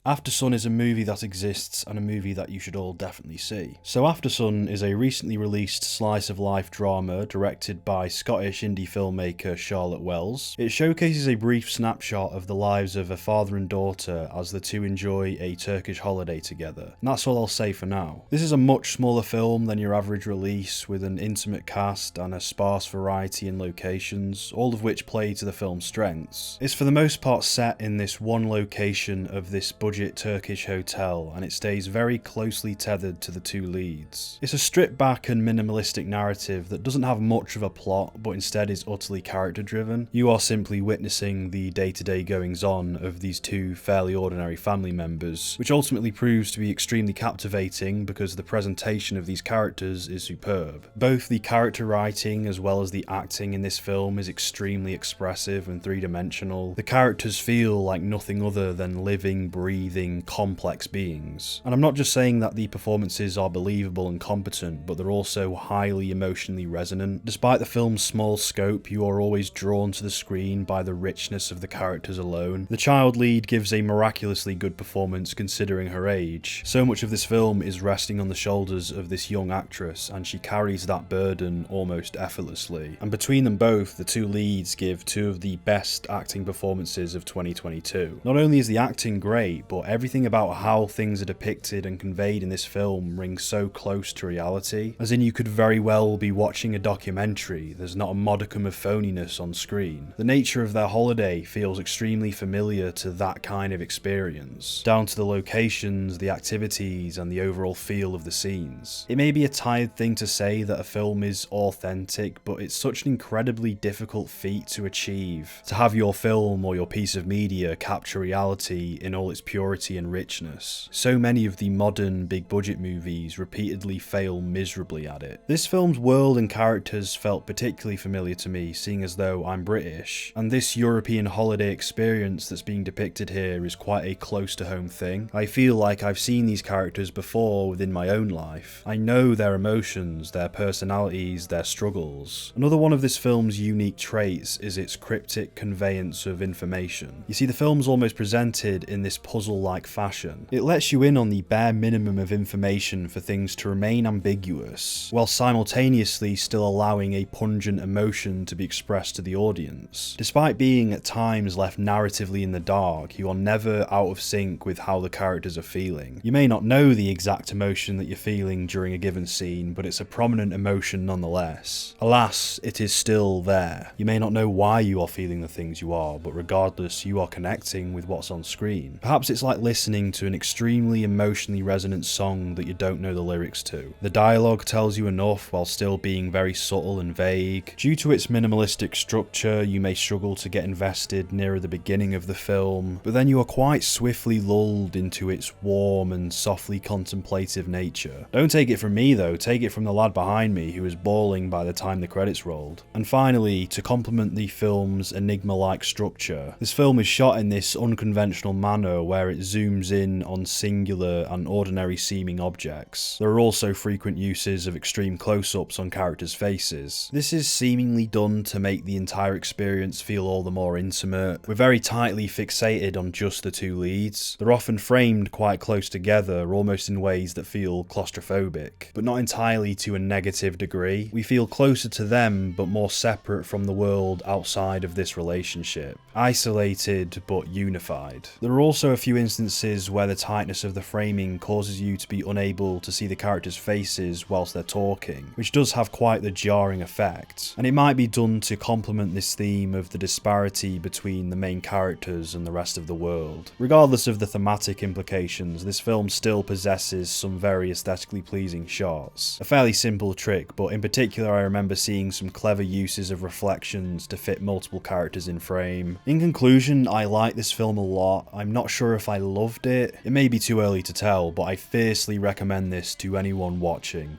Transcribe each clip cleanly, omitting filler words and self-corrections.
Aftersun is a movie that exists and a movie that you should all definitely see. So Aftersun is a recently released slice of life drama directed by Scottish indie filmmaker Charlotte Wells. It showcases a brief snapshot of the lives of a father and daughter as the two enjoy a Turkish holiday together. And that's all I'll say for now. This is a much smaller film than your average release, with an intimate cast and a sparse variety in locations, all of which play to the film's strengths. It's for the most part set in this one location of this budget Turkish hotel, and it stays very closely tethered to the two leads. It's a stripped back and minimalistic narrative that doesn't have much of a plot, but instead is utterly character driven. You are simply witnessing the day-to-day goings on of these two fairly ordinary family members, which ultimately proves to be extremely captivating because the presentation of these characters is superb. Both the character writing as well as the acting in this film is extremely expressive and three-dimensional. The characters feel like nothing other than living, breathing, complex beings. And I'm not just saying that the performances are believable and competent, but they're also highly emotionally resonant. Despite the film's small scope, you are always drawn to the screen by the richness of the characters alone. The child lead gives a miraculously good performance considering her age. So much of this film is resting on the shoulders of this young actress, and she carries that burden almost effortlessly. And between them both, the two leads give two of the best acting performances of 2022. Not only is the acting great, but everything about how things are depicted and conveyed in this film rings so close to reality. As in, you could very well be watching a documentary. There's not a modicum of phoniness on screen. The nature of their holiday feels extremely familiar to that kind of experience, down to the locations, the activities, and the overall feel of the scenes. It may be a tired thing to say that a film is authentic, but it's such an incredibly difficult feat to achieve. To have your film or your piece of media capture reality in all its purity and richness. So many of the modern big budget movies repeatedly fail miserably at it. This film's world and characters felt particularly familiar to me, seeing as though I'm British, and this European holiday experience that's being depicted here is quite a close to home thing. I feel like I've seen these characters before within my own life. I know their emotions, their personalities, their struggles. Another one of this film's unique traits is its cryptic conveyance of information. You see, the film's almost presented in this puzzle-like fashion. It lets you in on the bare minimum of information for things to remain ambiguous, while simultaneously still allowing a pungent emotion to be expressed to the audience. Despite being at times left narratively in the dark, you are never out of sync with how the characters are feeling. You may not know the exact emotion that you're feeling during a given scene, but it's a prominent emotion nonetheless. Alas, it is still there. You may not know why you are feeling the things you are, but regardless, you are connecting with what's on screen. Perhaps it's like listening to an extremely emotionally resonant song that you don't know the lyrics to. The dialogue tells you enough while still being very subtle and vague. Due to its minimalistic structure, you may struggle to get invested nearer the beginning of the film, but then you are quite swiftly lulled into its warm and softly contemplative nature. Don't take it from me though, take it from the lad behind me who was bawling by the time the credits rolled. And finally, to complement the film's enigma-like structure, this film is shot in this unconventional manner where it zooms in on singular and ordinary seeming objects. There are also frequent uses of extreme close-ups on characters' faces. This is seemingly done to make the entire experience feel all the more intimate. We're very tightly fixated on just the two leads. They're often framed quite close together, almost in ways that feel claustrophobic, but not entirely to a negative degree. We feel closer to them, but more separate from the world outside of this relationship. Isolated, but unified. There are also a few instances where the tightness of the framing causes you to be unable to see the characters' faces whilst they're talking, which does have quite the jarring effect. And it might be done to complement this theme of the disparity between the main characters and the rest of the world. Regardless of the thematic implications, this film still possesses some very aesthetically pleasing shots. A fairly simple trick, but in particular I remember seeing some clever uses of reflections to fit multiple characters in frame. In conclusion, I like this film a lot. I'm not sure if I loved it. It may be too early to tell, but I fiercely recommend this to anyone watching.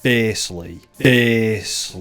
Fiercely. It's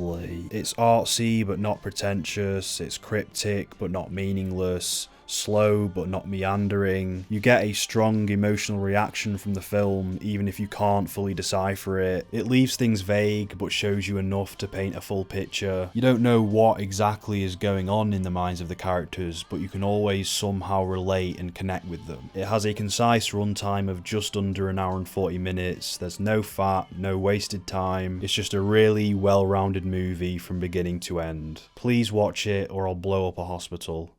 artsy but not pretentious, it's cryptic but not meaningless. slow but not meandering. You get a strong emotional reaction from the film even if you can't fully decipher it. It leaves things vague but shows you enough to paint a full picture. You don't know what exactly is going on in the minds of the characters, but you can always somehow relate and connect with them. It has a concise runtime of just under an hour and 40 minutes. There's no fat, no wasted time. It's just a really well-rounded movie from beginning to end. Please watch it or I'll blow up a hospital.